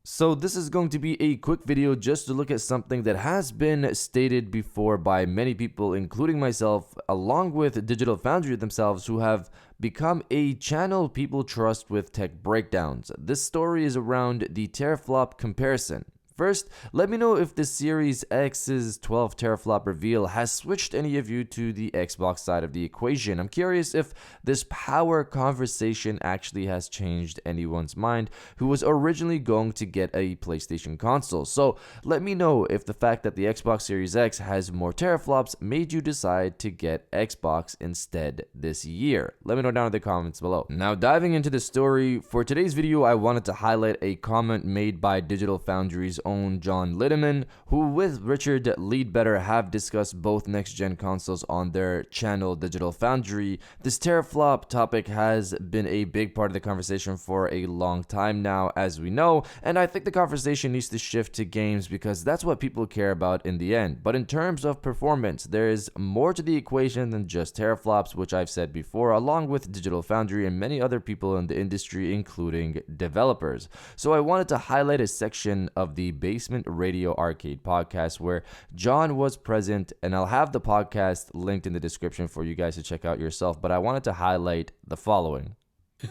So this is going to be a quick video just to look at something that has been stated before by many people, including myself, along with Digital Foundry themselves, who have become a channel people trust with tech breakdowns. This story is around the teraflop comparison. First, let me know if the Series X's 12 teraflop reveal has switched any of you to the Xbox side of the equation. I'm curious if this power conversation actually has changed anyone's mind who was originally going to get a PlayStation console. So let me know if the fact that the Xbox Series X has more teraflops made you decide to get Xbox instead this year. Let me know down in the comments below. Now, diving into the story, for today's video, I wanted to highlight a comment made by Digital Foundry's own John Linneman, who with Richard Leadbetter have discussed both next-gen consoles on their channel Digital Foundry. This teraflop topic has been a big part of the conversation for a long time now, as we know, and I think the conversation needs to shift to games because that's what people care about in the end. But in terms of performance, there is more to the equation than just teraflops, which I've said before, along with Digital Foundry and many other people in the industry, including developers. So I wanted to highlight a section of the Basement Radio Arcade podcast where John was present, and I'll have the podcast linked in the description for you guys to check out yourself, but I wanted to highlight the following.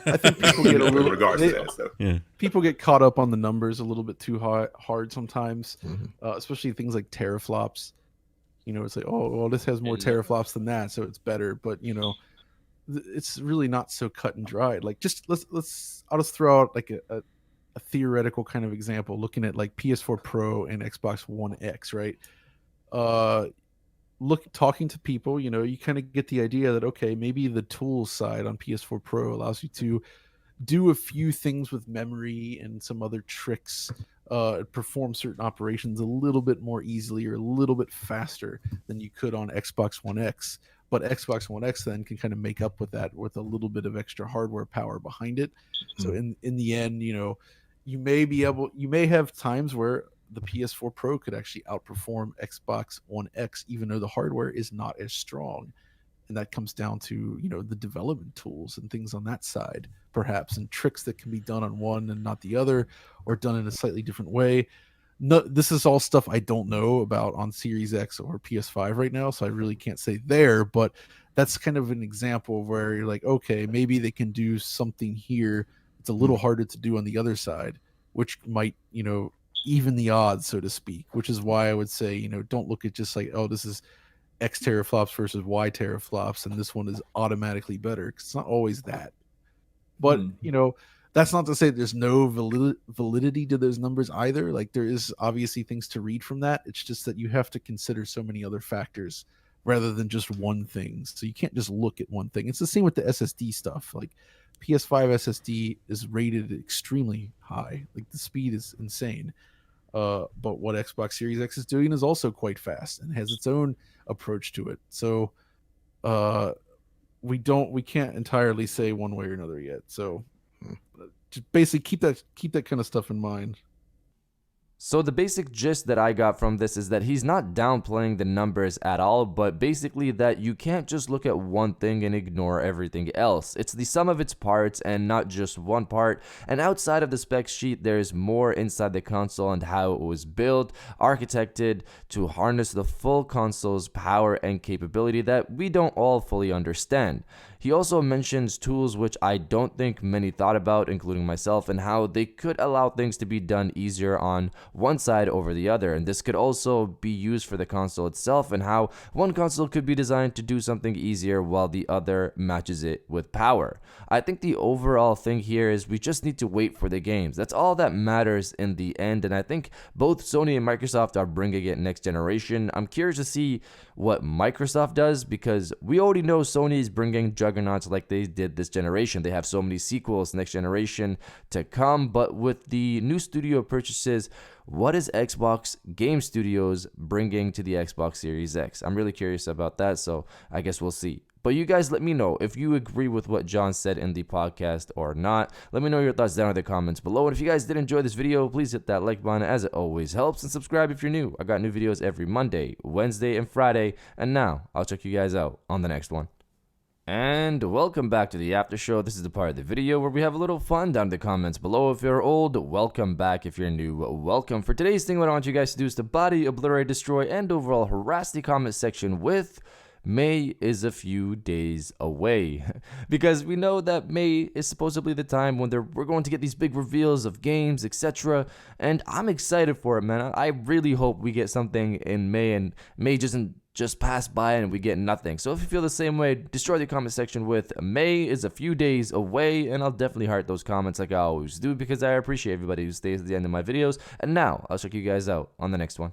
I think people get people get caught up on the numbers a little bit too hard sometimes, especially things like teraflops. You know, it's like, oh, well, this has more teraflops than that, so it's better. But you know, it's really not so cut and dried. Like, just I'll just throw out like a theoretical kind of example, looking at like PS4 Pro and Xbox One X, right? Talking to people, you know, you kind of get the idea that, okay, maybe the tools side on PS4 Pro allows you to do a few things with memory and some other tricks, perform certain operations a little bit more easily or a little bit faster than you could on Xbox One X. But Xbox One X then can kind of make up with that with a little bit of extra hardware power behind it. So in the end, you know, you may have times where the PS4 Pro could actually outperform Xbox One X, even though the hardware is not as strong. And that comes down to, you know, the development tools and things on that side, perhaps, and tricks that can be done on one and not the other, or done in a slightly different way. No, this is all stuff I don't know about on Series X or PS5 right now, so I really can't say there, but that's kind of an example where you're like, okay, maybe they can do something here. It's a little harder to do on the other side, which might, you know, even the odds, so to speak, which is why I would say, you know, don't look at just like, oh, this is X teraflops versus Y teraflops, and this one is automatically better, because it's not always that. But, you know, that's not to say there's no validity to those numbers either. Like, there is obviously things to read from that. It's just that you have to consider so many other factors rather than just one thing. So you can't just look at one thing. It's the same with the SSD stuff. Like, PS5 SSD is rated extremely high. Like, the speed is insane. But what Xbox Series X is doing is also quite fast and has its own approach to it. So we can't entirely say one way or another yet. So just basically keep that kind of stuff in mind. So the basic gist that I got from this is that he's not downplaying the numbers at all, but basically that you can't just look at one thing and ignore everything else. It's the sum of its parts and not just one part. And outside of the spec sheet, there's more inside the console and how it was built, architected to harness the full console's power and capability that we don't all fully understand. He also mentions tools which I don't think many thought about, including myself, and how they could allow things to be done easier on one side over the other. And this could also be used for the console itself, and how one console could be designed to do something easier while the other matches it with power. I think the overall thing here is we just need to wait for the games. That's all that matters in the end, and I think both Sony and Microsoft are bringing it next generation. I'm curious to see what Microsoft does, because we already know Sony is bringing juggernauts like they did this generation. They have so many sequels next generation to come, but with the new studio purchases, what is Xbox Game Studios bringing to the Xbox Series X? I'm really curious about that, so I guess we'll see. But you guys let me know if you agree with what John said in the podcast or not. Let me know your thoughts down in the comments below. And if you guys did enjoy this video, please hit that like button as it always helps. And subscribe if you're new. I got new videos every Monday, Wednesday, and Friday. And now, I'll check you guys out on the next one. And welcome back to the after show. This is the part of the video where we have a little fun down in the comments below. If you're old, welcome back. If you're new, welcome. For today's thing, what I want you guys to do is to body, obliterate, destroy, and overall harass the comment section with May is a few days away. Because we know that May is supposedly the time when we're going to get these big reveals of games, etc. And I'm excited for it, man. I really hope we get something in May and May doesn't just pass by and we get nothing. So if you feel the same way, destroy the comment section with May is a few days away, and I'll definitely heart those comments like I always do because I appreciate everybody who stays at the end of my videos. And now I'll check you guys out on the next one.